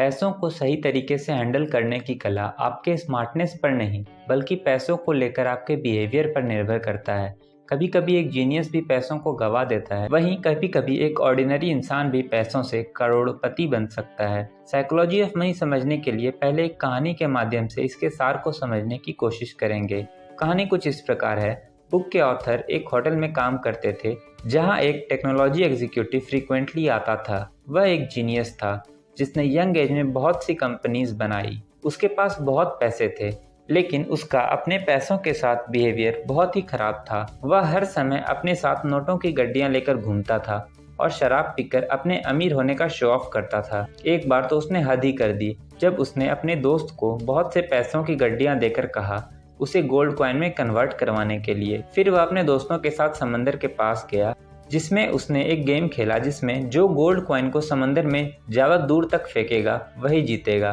पैसों को सही तरीके से हैंडल करने की कला आपके स्मार्टनेस पर नहीं बल्कि पैसों को लेकर आपके बिहेवियर पर निर्भर करता है। कभी कभी एक जीनियस भी पैसों को गवा देता है, वहीं कभी कभी एक ऑर्डिनरी इंसान भी पैसों से करोड़पति बन सकता है। साइकोलॉजी ऑफ मनी समझने के लिए पहले एक कहानी के माध्यम से इसके सार को समझने की कोशिश करेंगे। कहानी कुछ इस प्रकार है। बुक के ऑथर एक होटल में काम करते थे जहां एक टेक्नोलॉजी एग्जीक्यूटिव फ्रीक्वेंटली आता था। वह एक जीनियस था जिसने यंग एज में बहुत सी कंपनीज बनाई। उसके पास बहुत पैसे थे, लेकिन उसका अपने पैसों के साथ बिहेवियर बहुत ही खराब था। वह हर समय अपने साथ नोटों की गड्डियां लेकर घूमता था और शराब पीकर अपने अमीर होने का शो ऑफ करता था। एक बार तो उसने हद ही कर दी जब उसने अपने दोस्त को बहुत से पैसों की गड्डियां देकर कहा उसे गोल्ड कॉइन में कन्वर्ट करवाने के लिए। फिर वह अपने दोस्तों के साथ समंदर के पास गया, जिसमें उसने एक गेम खेला जिसमें जो गोल्ड कॉइन को समंदर में ज़्यादा दूर तक फेंकेगा वही जीतेगा।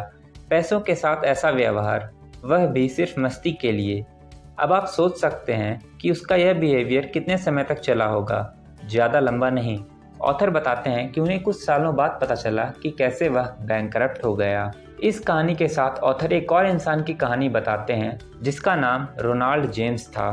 पैसों के साथ ऐसा व्यवहार, वह भी सिर्फ मस्ती के लिए। अब आप सोच सकते हैं कि उसका यह बिहेवियर कितने समय तक चला होगा। ज़्यादा लंबा नहीं। ऑथर बताते हैं कि उन्हें कुछ सालों बाद पता चला कि कैसे वह बैंकरप्ट हो गया। इस कहानी के साथ ऑथर एक और इंसान की कहानी बताते हैं जिसका नाम रोनाल्ड जेम्स था।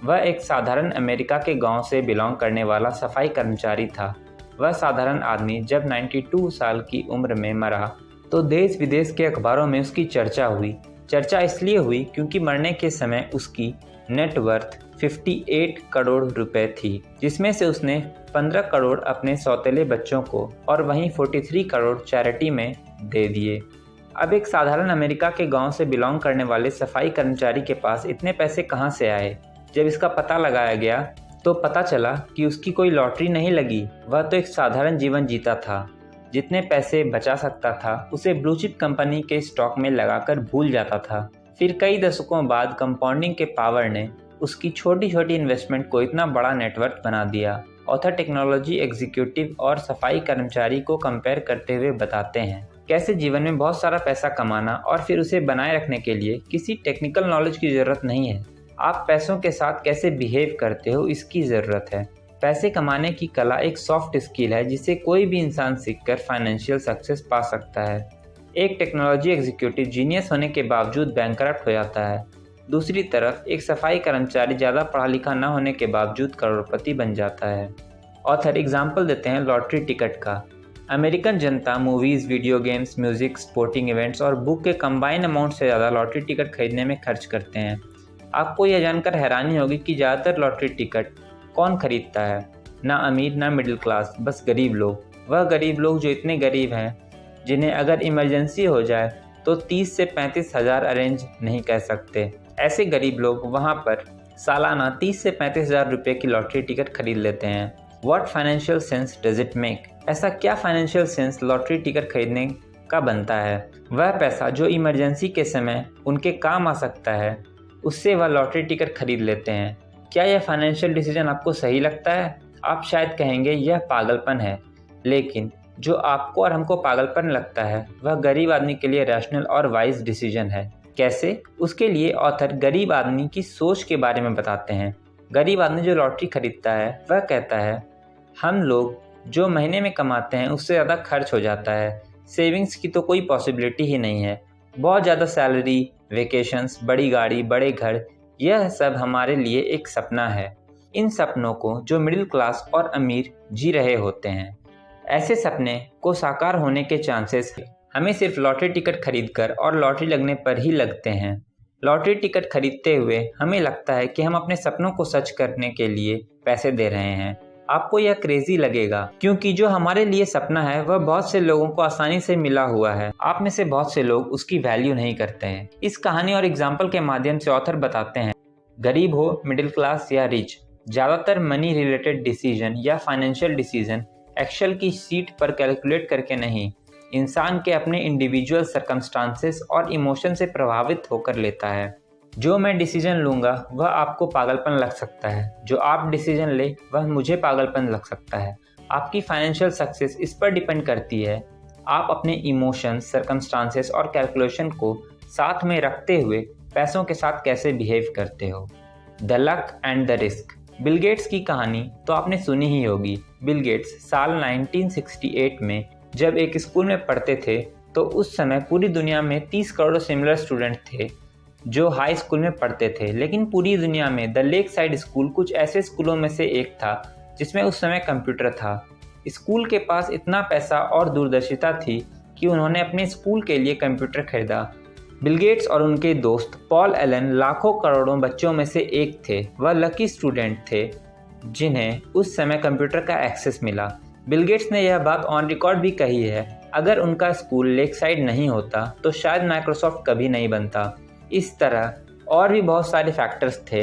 वह एक साधारण अमेरिका के गांव से बिलोंग करने वाला सफाई कर्मचारी था। वह साधारण आदमी जब 92 साल की उम्र में मरा तो देश विदेश के अखबारों में उसकी चर्चा हुई। चर्चा इसलिए हुई क्योंकि मरने के समय उसकी नेटवर्थ 58 करोड़ रुपए थी, जिसमें से उसने 15 करोड़ अपने सौतेले बच्चों को और वहीं 43 करोड़ चैरिटी में दे दिए। अब एक साधारण अमेरिका के गांव से बिलोंग करने वाले सफाई कर्मचारी के पास इतने पैसे कहां से आए? जब इसका पता लगाया गया तो पता चला कि उसकी कोई लॉटरी नहीं लगी। वह तो एक साधारण जीवन जीता था। जितने पैसे बचा सकता था उसे ब्लू चिप कंपनी के स्टॉक में लगाकर भूल जाता था। फिर कई दशकों बाद कंपाउंडिंग के पावर ने उसकी छोटी छोटी इन्वेस्टमेंट को इतना बड़ा नेटवर्क बना दिया। ऑथर टेक्नोलॉजी एग्जीक्यूटिव और सफाई कर्मचारी को कंपेयर करते हुए बताते हैं कैसे जीवन में बहुत सारा पैसा कमाना और फिर उसे बनाए रखने के लिए किसी टेक्निकल नॉलेज की ज़रूरत नहीं है। आप पैसों के साथ कैसे बिहेव करते हो इसकी ज़रूरत है। पैसे कमाने की कला एक सॉफ्ट स्किल है जिसे कोई भी इंसान सीखकर फाइनेंशियल सक्सेस पा सकता है। एक टेक्नोलॉजी एग्जीक्यूटिव जीनियस होने के बावजूद बैंकरप्ट हो जाता है। दूसरी तरफ एक सफाई कर्मचारी ज़्यादा पढ़ा लिखा न होने के बावजूद करोड़पति बन जाता है। ऑथर एग्जाम्पल देते हैं लॉटरी टिकट का। अमेरिकन जनता movies, video games, music, sporting events और बुक के कंबाइन अमाउंट से ज़्यादा लॉटरी टिकट खरीदने में खर्च करते हैं। आपको यह जानकर हैरानी होगी कि ज़्यादातर लॉटरी टिकट कौन खरीदता है? ना अमीर ना मिडिल क्लास, बस गरीब लोग। वह गरीब लोग जो इतने गरीब हैं जिन्हें अगर इमरजेंसी हो जाए तो 30 से 35 हज़ार अरेंज नहीं कर सकते। ऐसे गरीब लोग वहाँ पर सालाना 30 से 35 हज़ार रुपये की लॉटरी टिकट खरीद लेते हैं। What financial sense does it make? ऐसा क्या फाइनेंशियल सेंस लॉटरी टिकट खरीदने का बनता है? वह पैसा जो इमरजेंसी के समय उनके काम आ सकता है, उससे वह लॉटरी टिकट खरीद लेते हैं। क्या यह फाइनेंशियल डिसीजन आपको सही लगता है? आप शायद कहेंगे यह पागलपन है, लेकिन जो आपको और हमको पागलपन लगता है वह गरीब आदमी के लिए रैशनल और वाइज डिसीजन है। कैसे? उसके लिए ऑथर गरीब आदमी की सोच के बारे में बताते हैं। गरीब आदमी जो लॉटरी खरीदता है वह कहता है हम लोग जो महीने में कमाते हैं उससे ज़्यादा खर्च हो जाता है। सेविंग्स की तो कोई पॉसिबिलिटी ही नहीं है। बहुत ज़्यादा सैलरी, वेकेशंस, बड़ी गाड़ी, बड़े घर, यह सब हमारे लिए एक सपना है। इन सपनों को जो मिडिल क्लास और अमीर जी रहे होते हैं, ऐसे सपने को साकार होने के चांसेस हमें सिर्फ लॉटरी टिकट खरीदकर और लॉटरी लगने पर ही लगते हैं। लॉटरी टिकट खरीदते हुए हमें लगता है कि हम अपने सपनों को सच करने के लिए पैसे दे रहे हैं। आपको यह क्रेजी लगेगा क्योंकि जो हमारे लिए सपना है वह बहुत से लोगों को आसानी से मिला हुआ है। आप में से बहुत से लोग उसकी वैल्यू नहीं करते हैं। इस कहानी और एग्जाम्पल के माध्यम से ऑथर बताते हैं गरीब हो, मिडिल क्लास या रिच, ज़्यादातर मनी रिलेटेड डिसीजन या फाइनेंशियल डिसीजन एक्सेल की सीट पर कैलकुलेट करके नहीं, इंसान के अपने इंडिविजुअल सर्कमस्टांसेस और इमोशन से प्रभावित होकर लेता है। जो मैं डिसीजन लूँगा वह आपको पागलपन लग सकता है, जो आप डिसीजन ले वह मुझे पागलपन लग सकता है। आपकी फाइनेंशियल सक्सेस इस पर डिपेंड करती है आप अपने इमोशंस, सर्कमस्टांसेस और कैलकुलेशन को साथ में रखते हुए पैसों के साथ कैसे बिहेव करते हो। The luck and the risk. Bill Gates की कहानी तो आपने सुनी ही होगी। बिल गेट्स साल 1968 में जब एक स्कूल में पढ़ते थे तो उस समय पूरी दुनिया में 30 करोड़ सिमिलर स्टूडेंट थे जो हाई स्कूल में पढ़ते थे। लेकिन पूरी दुनिया में द लेक साइड स्कूल कुछ ऐसे स्कूलों में से एक था जिसमें उस समय कंप्यूटर था। स्कूल के पास इतना पैसा और दूरदर्शिता थी कि उन्होंने अपने स्कूल के लिए कंप्यूटर खरीदा। बिल गेट्स और उनके दोस्त पॉल एलन लाखों करोड़ों बच्चों में से एक थे। वह लकी स्टूडेंट थे जिन्हें उस समय कंप्यूटर का एक्सेस मिला। बिल गेट्स ने यह बात ऑन रिकॉर्ड भी कही है, अगर उनका स्कूल लेक साइड नहीं होता तो शायद माइक्रोसॉफ्ट कभी नहीं बनता। इस तरह और भी बहुत सारे फैक्टर्स थे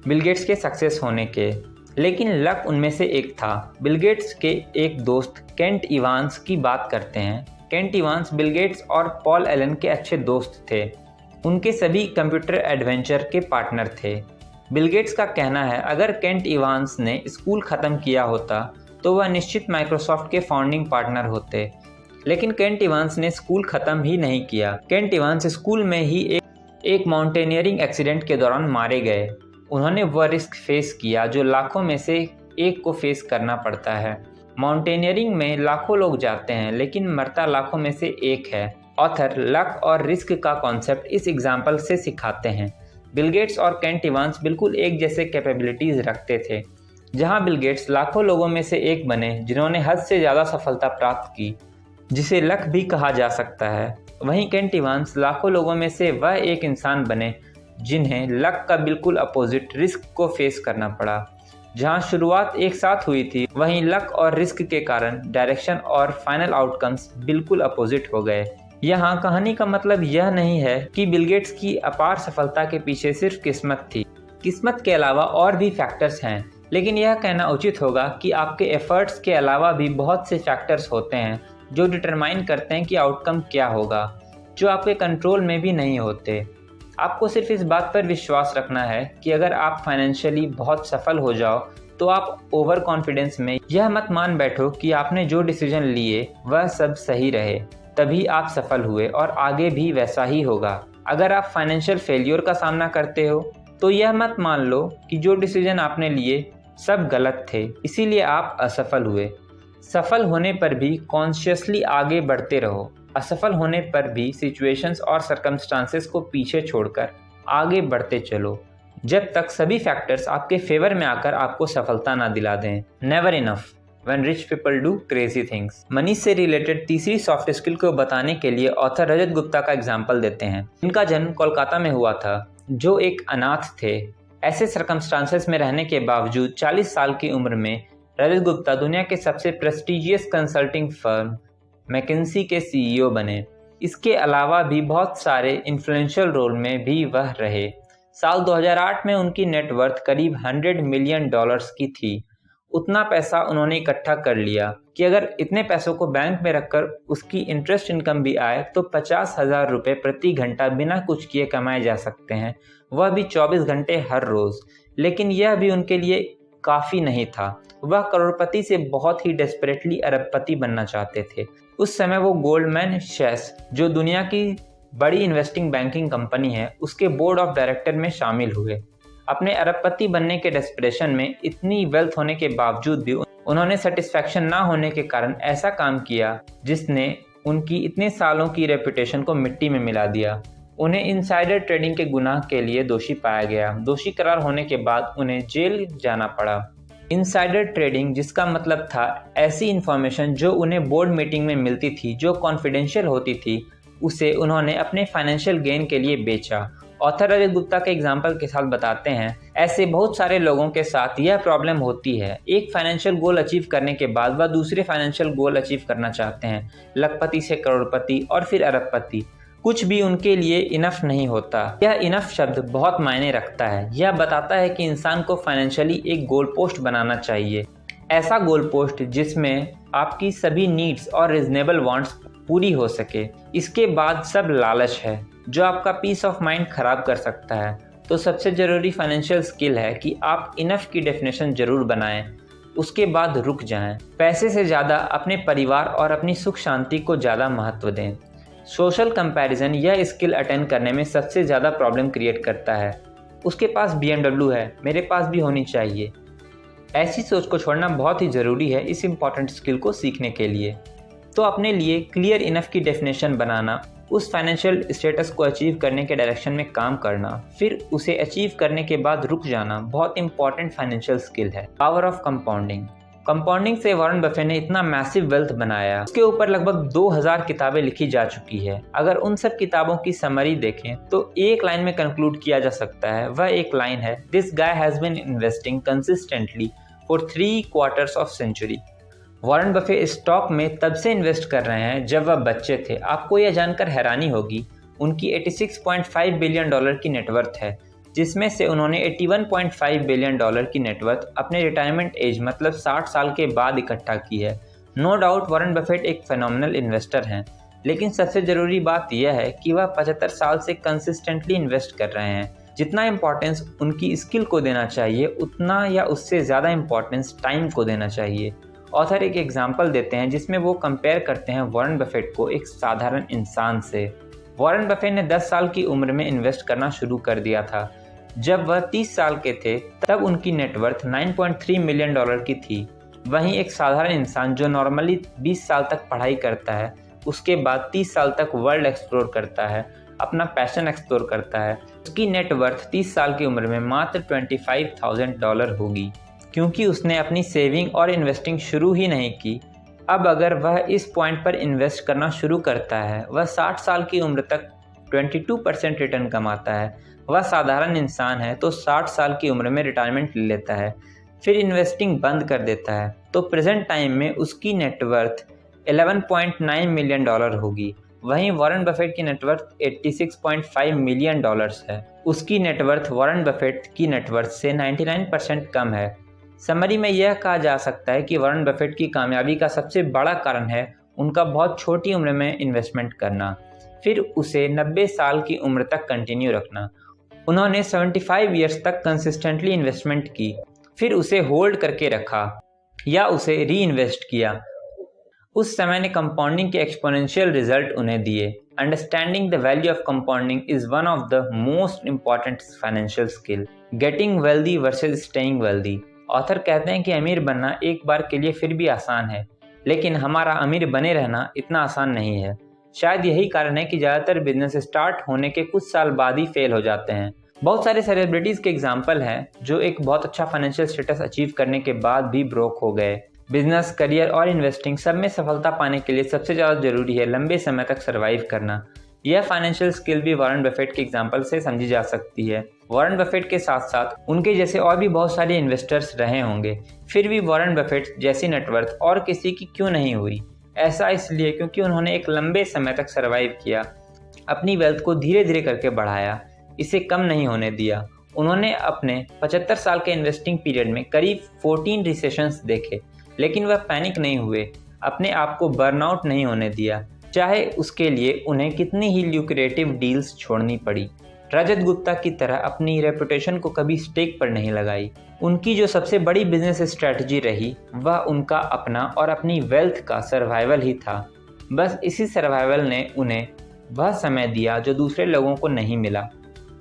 बिल गेट्स के सक्सेस होने के, लेकिन लक उनमें से एक था। बिल गेट्स के एक दोस्त केंट इवांस की बात करते हैं। केंट इवांस बिल गेट्स और पॉल एलन के अच्छे दोस्त थे। उनके सभी कंप्यूटर एडवेंचर के पार्टनर थे। बिल गेट्स का कहना है अगर केंट इवांस ने स्कूल ख़त्म किया होता तो वह निश्चित माइक्रोसॉफ्ट के फाउंडिंग पार्टनर होते, लेकिन केंट इवांस ने स्कूल ख़त्म ही नहीं किया। केंट इवांस स्कूल में ही एक माउंटेनियरिंग एक्सीडेंट के दौरान मारे गए। उन्होंने वह रिस्क फेस किया जो लाखों में से एक को फेस करना पड़ता है। माउंटेनियरिंग में लाखों लोग जाते हैं लेकिन मरता लाखों में से एक है। ऑथर लक और रिस्क का कॉन्सेप्ट इस एग्जाम्पल से सिखाते हैं। बिल गेट्स और केंट इवांस बिल्कुल एक जैसे कैपेबिलिटीज़ रखते थे। जहां बिल गेट्स लाखों लोगों में से एक बने जिन्होंने हद से ज़्यादा सफलता प्राप्त की, जिसे लक भी कहा जा सकता है, वहीं केंट इवांस लाखों लोगों में से वह एक इंसान बने जिन्हें लक का बिल्कुल अपोजिट रिस्क को फेस करना पड़ा। जहां शुरुआत एक साथ हुई थी, वहीं लक और रिस्क के कारण डायरेक्शन और फाइनल आउटकम्स बिल्कुल अपोजिट हो गए। यहाँ कहानी का मतलब यह नहीं है कि बिल गेट्स की अपार सफलता के पीछे सिर्फ किस्मत थी। किस्मत के अलावा और भी फैक्टर्स हैं, लेकिन यह कहना उचित होगा कि आपके एफर्ट्स के अलावा भी बहुत से फैक्टर्स होते हैं जो डिटरमाइन करते हैं कि आउटकम क्या होगा, जो आपके कंट्रोल में भी नहीं होते। आपको सिर्फ इस बात पर विश्वास रखना है कि अगर आप फाइनेंशियली बहुत सफल हो जाओ तो आप ओवर कॉन्फिडेंस में यह मत मान बैठो कि आपने जो डिसीजन लिए वह सब सही रहे, तभी आप सफल हुए और आगे भी वैसा ही होगा। अगर आप फाइनेंशियल फेलियर का सामना करते हो तो यह मत मान लो कि जो डिसीजन आपने लिए सब गलत थे, इसीलिए आप असफल हुए। सफल होने पर भी कॉन्शियसली आगे बढ़ते रहो। असफल होने पर भी सिचुएशंस और सर्कमस्टांसेस को पीछे छोड़कर आगे बढ़ते चलो, जब तक सभी फैक्टर्स आपके फेवर में आकर आपको सफलता ना दिला दें। Never enough when rich people do crazy things. Money से रिलेटेड तीसरी सॉफ्ट स्किल को बताने के लिए ऑथर रजत गुप्ता का एग्जाम्पल देते हैं। इनका जन्म कोलकाता में हुआ था, जो एक अनाथ थे। ऐसे सर्कमस्टांसेस में रहने के बावजूद 40 साल की उम्र में रजत गुप्ता दुनिया के सबसे प्रेस्टिजियस कंसल्टिंग फर्म मैकिन्सी के सीईओ बने। इसके अलावा भी बहुत सारे इन्फ्लुएंशियल रोल में भी वह रहे। साल 2008 में उनकी नेटवर्थ करीब $100 मिलियन की थी। उतना पैसा उन्होंने इकट्ठा कर लिया कि अगर इतने पैसों को बैंक में रखकर उसकी इंटरेस्ट इनकम भी आए तो 50,000 रुपये प्रति घंटा बिना कुछ किए कमाए जा सकते हैं, वह भी 24 घंटे हर रोज़। लेकिन यह भी उनके लिए काफ़ी नहीं था। वह करोड़पति से बहुत ही डेस्परेटली अरबपति बनना चाहते थे। उस समय वो गोल्डमैन सैक्स, जो दुनिया की बड़ी इन्वेस्टिंग बैंकिंग कंपनी है, उसके बोर्ड ऑफ डायरेक्टर में शामिल हुए। अपने अरबपति बनने के डेस्परेशन में इतनी वेल्थ होने के बावजूद भी उन्होंने सेटिस्फैक्शन ना होने के कारण ऐसा काम किया जिसने उनकी इतने सालों की रेपुटेशन को मिट्टी में मिला दिया। उन्हें इनसाइडर ट्रेडिंग के गुनाह के लिए दोषी पाया गया। दोषी करार होने के बाद उन्हें जेल जाना पड़ा। इनसाइडर ट्रेडिंग, जिसका मतलब था ऐसी इन्फॉर्मेशन जो उन्हें बोर्ड मीटिंग में मिलती थी जो कॉन्फिडेंशियल होती थी, उसे उन्होंने अपने फाइनेंशियल गेन के लिए बेचा। ऑथर रजत गुप्ता के एग्जाम्पल के साथ बताते हैं, ऐसे बहुत सारे लोगों के साथ यह प्रॉब्लम होती है। एक फाइनेंशियल गोल अचीव करने के बाद वह दूसरे फाइनेंशियल गोल अचीव करना चाहते हैं, लखपति से करोड़पति और फिर अरबपति। कुछ भी उनके लिए इनफ नहीं होता। यह इनफ शब्द बहुत मायने रखता है। यह बताता है कि इंसान को फाइनेंशियली एक गोल पोस्ट बनाना चाहिए, ऐसा गोल पोस्ट जिसमें आपकी सभी नीड्स और रीजनेबल वांट्स पूरी हो सके। इसके बाद सब लालच है जो आपका पीस ऑफ माइंड खराब कर सकता है। तो सबसे ज़रूरी फाइनेंशियल स्किल है कि आप इनफ की डेफिनेशन ज़रूर बनाएं, उसके बाद रुक जाएं। पैसे से ज़्यादा अपने परिवार और अपनी सुख शांति को ज़्यादा महत्व दें। सोशल कंपैरिजन यह स्किल अटेंड करने में सबसे ज़्यादा प्रॉब्लम क्रिएट करता है। उसके पास BMW है, मेरे पास भी होनी चाहिए। ऐसी सोच को छोड़ना बहुत ही ज़रूरी है इस इम्पॉर्टेंट स्किल को सीखने के लिए। तो अपने लिए क्लियर इनफ की डेफिनेशन बनाना, उस फाइनेंशियल स्टेटस को अचीव करने के डायरेक्शन में काम करना, फिर उसे अचीव करने के बाद रुक जाना बहुत इंपॉर्टेंट फाइनेंशियल स्किल है। Power of compounding. कंपाउंडिंग से वॉरेन बफे ने इतना मैसिव वेल्थ बनाया, उसके ऊपर लगभग 2000 किताबें लिखी जा चुकी है। अगर उन सब किताबों की समरी देखें तो एक लाइन में कंक्लूड किया जा सकता है। वह एक लाइन है, this guy has been investing consistently for 3 quarters of century. Warren Buffett stock में तब से इन्वेस्ट कर रहे हैं जब वह बच्चे थे। आपको यह जानकर हैरानी होगी, उनकी $86.5 बिलियन की नेटवर्थ है, जिसमें से उन्होंने $81.5 बिलियन की नेटवर्थ अपने रिटायरमेंट एज मतलब 60 साल के बाद इकट्ठा की है। नो डाउट वॉरेन बफेट एक फेनोमिनल इन्वेस्टर हैं, लेकिन सबसे ज़रूरी बात यह है कि वह 75 साल से कंसिस्टेंटली इन्वेस्ट कर रहे हैं। जितना इम्पोर्टेंस उनकी स्किल को देना चाहिए, उतना या उससे ज़्यादा इम्पोर्टेंस टाइम को देना चाहिए। ऑथर एक एग्जाम्पल देते हैं जिसमें वो कंपेयर करते हैं वॉरेन बफेट को एक साधारण इंसान से। वॉरेन बफेट ने 10 साल की उम्र में इन्वेस्ट करना शुरू कर दिया था। जब वह 30 साल के थे तब उनकी नेटवर्थ $9.3 मिलियन की थी। वहीं एक साधारण इंसान जो नॉर्मली 20 साल तक पढ़ाई करता है, उसके बाद 30 साल तक वर्ल्ड एक्सप्लोर करता है, अपना पैशन एक्सप्लोर करता है, उसकी नेटवर्थ 30 साल की उम्र में मात्र $25,000 होगी, क्योंकि उसने अपनी सेविंग और इन्वेस्टिंग शुरू ही नहीं की। अब अगर वह इस पॉइंट पर इन्वेस्ट करना शुरू करता है, वह 60 साल की उम्र तक 22% रिटर्न कमाता है। वह साधारण इंसान है तो 60 साल की उम्र में रिटायरमेंट ले लेता है, फिर इन्वेस्टिंग बंद कर देता है, तो प्रेजेंट टाइम में उसकी नेटवर्थ $11.9 मिलियन होगी। वहीं वॉरेन बफेट की नेटवर्थ $86.5 मिलियन है। उसकी नेटवर्थ वॉरेन बफेट की नेटवर्थ से 99% कम है। समरी में यह कहा जा सकता है कि वॉरेन बफेट की कामयाबी का सबसे बड़ा कारण है उनका बहुत छोटी उम्र में इन्वेस्टमेंट करना, फिर उसे 90 साल की उम्र तक कंटिन्यू रखना। उन्होंने 75 ईयर्स तक कंसिस्टेंटली इन्वेस्टमेंट की, फिर उसे होल्ड करके रखा या उसे री इन्वेस्ट किया। उस समय ने कंपाउंडिंग के एक्सपोनेंशियल रिजल्ट उन्हें दिए। Understanding the value of compounding is one of the most important financial skill. Getting wealthy versus staying wealthy. Author कहते हैं कि अमीर बनना एक बार के लिए फिर भी आसान है, लेकिन हमारा अमीर बने रहना इतना आसान नहीं है। शायद यही कारण है कि ज़्यादातर बिजनेस स्टार्ट होने के कुछ साल बाद ही फेल हो जाते हैं। बहुत सारे सेलिब्रिटीज़ के एग्जाम्पल हैं जो एक बहुत अच्छा फाइनेंशियल स्टेटस अचीव करने के बाद भी ब्रोक हो गए। बिजनेस, करियर और इन्वेस्टिंग सब में सफलता पाने के लिए सबसे ज़्यादा जरूरी है लंबे समय तक सर्वाइव करना। यह फाइनेंशियल स्किल भी वॉरेन बफेट के एग्जाम्पल से समझी जा सकती है। वॉरेन बफेट के साथ साथ उनके जैसे और भी बहुत सारे इन्वेस्टर्स रहे होंगे, फिर भी वॉरेन बफेट जैसी नेटवर्थ और किसी की क्यों नहीं हुई। ऐसा इसलिए क्योंकि उन्होंने एक लंबे समय तक सर्वाइव किया, अपनी वेल्थ को धीरे धीरे करके बढ़ाया, इसे कम नहीं होने दिया। उन्होंने अपने 75 साल के इन्वेस्टिंग पीरियड में करीब 14 रिसेशंस देखे, लेकिन वह पैनिक नहीं हुए, अपने आप को बर्नआउट नहीं होने दिया, चाहे उसके लिए उन्हें कितनी ही ल्यूक्रेटिव डील्स छोड़नी पड़ी। रजत गुप्ता की तरह अपनी रेपुटेशन को कभी स्टेक पर नहीं लगाई। उनकी जो सबसे बड़ी बिजनेस स्ट्रैटेजी रही वह उनका अपना और अपनी वेल्थ का सर्वाइवल ही था। बस इसी सर्वाइवल ने उन्हें वह समय दिया जो दूसरे लोगों को नहीं मिला।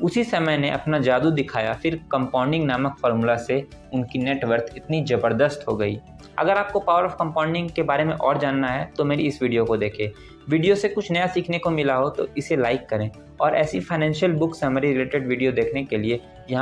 उसी समय ने अपना जादू दिखाया, फिर कंपाउंडिंग नामक फार्मूला से उनकी नेटवर्थ इतनी ज़बरदस्त हो गई। अगर आपको पावर ऑफ कंपाउंडिंग के बारे में और जानना है तो मेरी इस वीडियो को देखें। वीडियो से कुछ नया सीखने को मिला हो तो इसे लाइक करें और ऐसी financial book summary related video देखने के लिए यहाँ